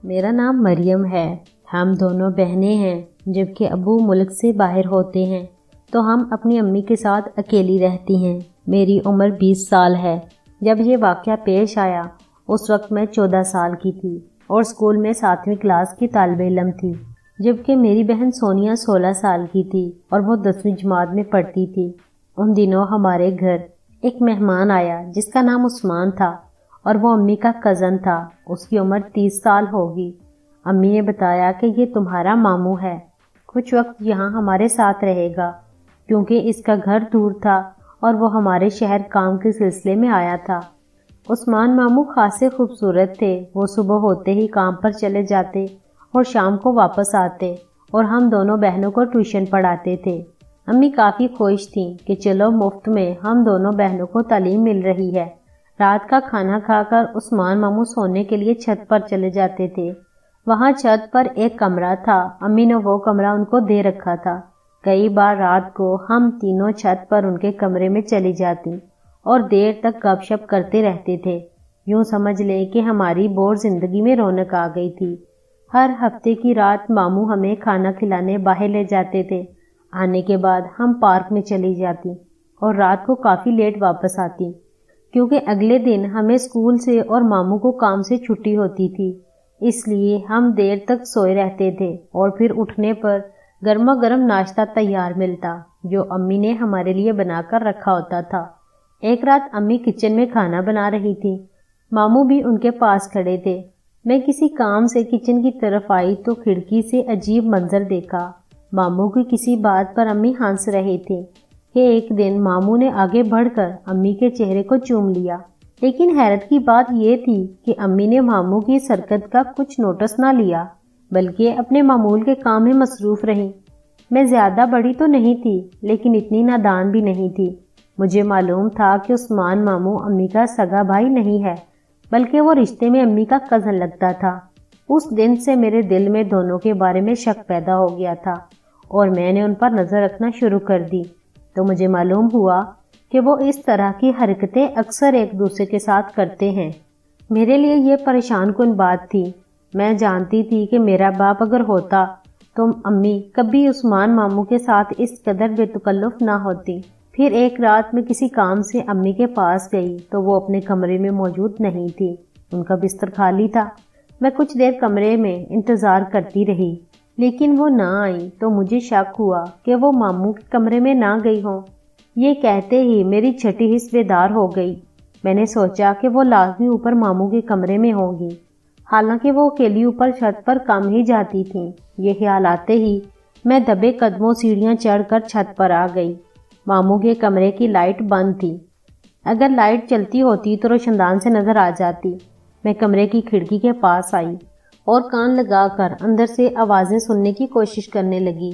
میرا نام مریم ہے۔ ہم دونوں بہنیں ہیں۔ جبکہ ابو ملک سے باہر ہوتے ہیں تو ہم اپنی امی کے ساتھ اکیلی رہتی ہیں۔ میری عمر 20 سال ہے۔ جب یہ واقعہ پیش آیا اس وقت میں 14 سال کی تھی اور اسکول میں 7ویں کلاس کی طالب علم تھی، جبکہ میری بہن سونیا 16 سال کی تھی اور وہ 10ویں جماعت میں پڑھتی تھی۔ ان دنوں ہمارے گھر ایک مہمان آیا جس کا نام عثمان تھا اور وہ امی کا کزن تھا۔ اس کی عمر 30 سال ہوگی۔ امی نے بتایا کہ یہ تمہارا ماموں ہے، کچھ وقت یہاں ہمارے ساتھ رہے گا، کیونکہ اس کا گھر دور تھا اور وہ ہمارے شہر کام کے سلسلے میں آیا تھا۔ عثمان ماموں خاصے خوبصورت تھے۔ وہ صبح ہوتے ہی کام پر چلے جاتے اور شام کو واپس آتے اور ہم دونوں بہنوں کو ٹیوشن پڑھاتے تھے۔ امی کافی خوش تھیں کہ چلو مفت میں ہم دونوں بہنوں کو تعلیم مل رہی ہے۔ رات کا کھانا کھا کر عثمان ماموں سونے کے لیے چھت پر چلے جاتے تھے۔ وہاں چھت پر ایک کمرہ تھا، امی نے وہ کمرہ ان کو دے رکھا تھا۔ کئی بار رات کو ہم تینوں چھت پر ان کے کمرے میں چلی جاتی اور دیر تک گپ شپ کرتے رہتے تھے۔ یوں سمجھ لیں کہ ہماری بور زندگی میں رونق آ گئی تھی۔ ہر ہفتے کی رات ماموں ہمیں کھانا کھلانے باہر لے جاتے تھے۔ آنے کے بعد ہم پارک میں چلی جاتی اور رات کو کافی لیٹ واپس آتی، کیونکہ اگلے دن ہمیں اسکول سے اور ماموں کو کام سے چھٹی ہوتی تھی۔ اس لیے ہم دیر تک سوئے رہتے تھے اور پھر اٹھنے پر گرما گرم ناشتہ تیار ملتا جو امی نے ہمارے لیے بنا کر رکھا ہوتا تھا۔ ایک رات امی کچن میں کھانا بنا رہی تھی، ماموں بھی ان کے پاس کھڑے تھے۔ میں کسی کام سے کچن کی طرف آئی تو کھڑکی سے عجیب منظر دیکھا۔ ماموں کی کسی بات پر امی ہنس رہے تھے کہ ایک دن ماموں نے آگے بڑھ کر امی کے چہرے کو چوم لیا۔ لیکن حیرت کی بات یہ تھی کہ امی نے ماموں کی اس حرکت کا کچھ نوٹس نہ لیا، بلکہ اپنے معمول کے کام میں مصروف رہیں۔ میں زیادہ بڑی تو نہیں تھی لیکن اتنی نادان بھی نہیں تھی۔ مجھے معلوم تھا کہ عثمان ماموں امی کا سگا بھائی نہیں ہے، بلکہ وہ رشتے میں امی کا کزن لگتا تھا۔ اس دن سے میرے دل میں دونوں کے بارے میں شک پیدا ہو گیا تھا اور میں نے ان پر نظر رکھنا شروع کر دی تو مجھے معلوم ہوا کہ وہ اس طرح کی حرکتیں اکثر ایک دوسرے کے ساتھ کرتے ہیں۔ میرے لیے یہ پریشان کن بات تھی۔ میں جانتی تھی کہ میرا باپ اگر ہوتا تو امی کبھی عثمان ماموں کے ساتھ اس قدر بے تکلف نہ ہوتی۔ پھر ایک رات میں کسی کام سے امی کے پاس گئی تو وہ اپنے کمرے میں موجود نہیں تھی، ان کا بستر خالی تھا۔ میں کچھ دیر کمرے میں انتظار کرتی رہی لیکن وہ نہ آئی تو مجھے شک ہوا کہ وہ ماموں کے کمرے میں نہ گئی ہوں۔ یہ کہتے ہی میری چھٹی حس بیدار ہو گئی۔ میں نے سوچا کہ وہ لازمی اوپر ماموں کے کمرے میں ہوں گی، حالانکہ وہ اکیلی اوپر چھت پر کم ہی جاتی تھیں۔ یہ خیال آتے ہی میں دبے قدموں سیڑھیاں چڑھ کر چھت پر آ گئی۔ ماموں کے کمرے کی لائٹ بند تھی، اگر لائٹ چلتی ہوتی تو روشندان سے نظر آ جاتی۔ میں کمرے کی کھڑکی کے پاس آئی اور کان لگا کر اندر سے آوازیں سننے کی کوشش کرنے لگی۔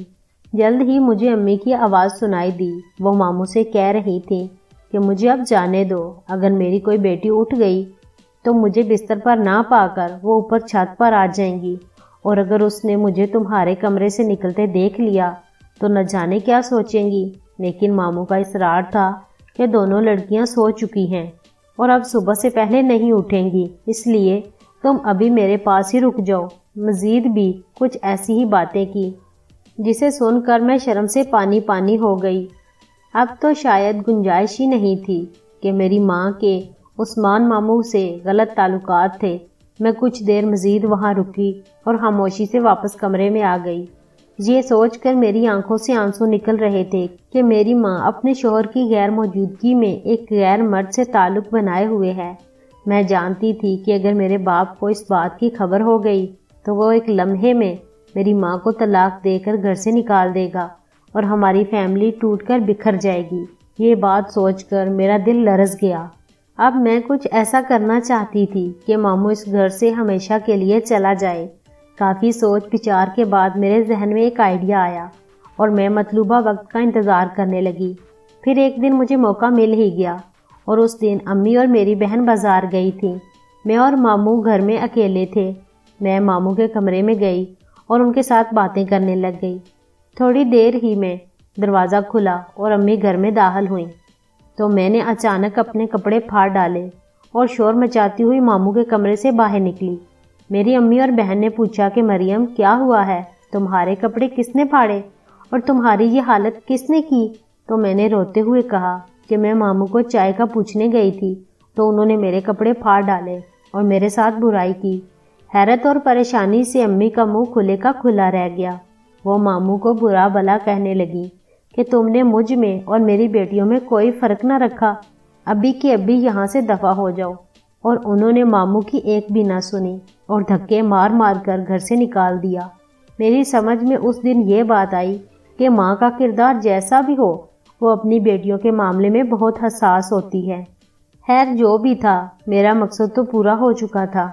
جلد ہی مجھے امی کی آواز سنائی دی۔ وہ ماموں سے کہہ رہی تھی کہ مجھے اب جانے دو، اگر میری کوئی بیٹی اٹھ گئی تو مجھے بستر پر نہ پا کر وہ اوپر چھت پر آ جائیں گی، اور اگر اس نے مجھے تمہارے کمرے سے نکلتے دیکھ لیا تو نہ جانے کیا سوچیں گی۔ لیکن ماموں کا اصرار تھا کہ دونوں لڑکیاں سو چکی ہیں اور اب صبح سے پہلے نہیں اٹھیں گی، اس لیے تم ابھی میرے پاس ہی رک جاؤ۔ مزید بھی کچھ ایسی ہی باتیں کی جسے سن کر میں شرم سے پانی پانی ہو گئی۔ اب تو شاید گنجائش ہی نہیں تھی کہ میری ماں کے عثمان ماموں سے غلط تعلقات تھے۔ میں کچھ دیر مزید وہاں رکی اور خاموشی سے واپس کمرے میں آ گئی، یہ سوچ کر میری آنکھوں سے آنسو نکل رہے تھے کہ میری ماں اپنے شوہر کی غیر موجودگی میں ایک غیر مرد سے تعلق بنائے ہوئے ہے۔ میں جانتی تھی کہ اگر میرے باپ کو اس بات کی خبر ہو گئی تو وہ ایک لمحے میں میری ماں کو طلاق دے کر گھر سے نکال دے گا اور ہماری فیملی ٹوٹ کر بکھر جائے گی۔ یہ بات سوچ کر میرا دل لرز گیا۔ اب میں کچھ ایسا کرنا چاہتی تھی کہ ماموں اس گھر سے ہمیشہ کے لیے چلا جائے۔ کافی سوچ بچار کے بعد میرے ذہن میں ایک آئیڈیا آیا اور میں مطلوبہ وقت کا انتظار کرنے لگی۔ پھر ایک دن مجھے موقع مل ہی گیا اور اس دن امی اور میری بہن بازار گئی تھی۔ میں اور ماموں گھر میں اکیلے تھے۔ میں ماموں کے کمرے میں گئی اور ان کے ساتھ باتیں کرنے لگ گئی۔ تھوڑی دیر ہی میں دروازہ کھلا اور امی گھر میں داخل ہوئیں تو میں نے اچانک اپنے کپڑے پھاڑ ڈالے اور شور مچاتی ہوئی ماموں کے کمرے سے باہر نکلی۔ میری امی اور بہن نے پوچھا کہ مریم کیا ہوا ہے، تمہارے کپڑے کس نے پھاڑے اور تمہاری یہ حالت کس نے کی؟ تو میں نے روتے ہوئے کہا کہ میں ماموں کو چائے کا پوچھنے گئی تھی تو انہوں نے میرے کپڑے پھاڑ ڈالے اور میرے ساتھ برائی کی۔ حیرت اور پریشانی سے امی کا منہ کھلے کا کھلا رہ گیا۔ وہ ماموں کو برا بھلا کہنے لگی کہ تم نے مجھ میں اور میری بیٹیوں میں کوئی فرق نہ رکھا، ابھی کی ابھی یہاں سے دفع ہو جاؤ۔ اور انہوں نے ماموں کی ایک بھی نہ سنی اور دھکے مار مار کر گھر سے نکال دیا۔ میری سمجھ میں اس دن یہ بات آئی کہ ماں کا کردار جیسا بھی ہو، وہ اپنی بیٹیوں کے معاملے میں بہت حساس ہوتی ہے۔ خیر جو بھی تھا، میرا مقصد تو پورا ہو چکا تھا۔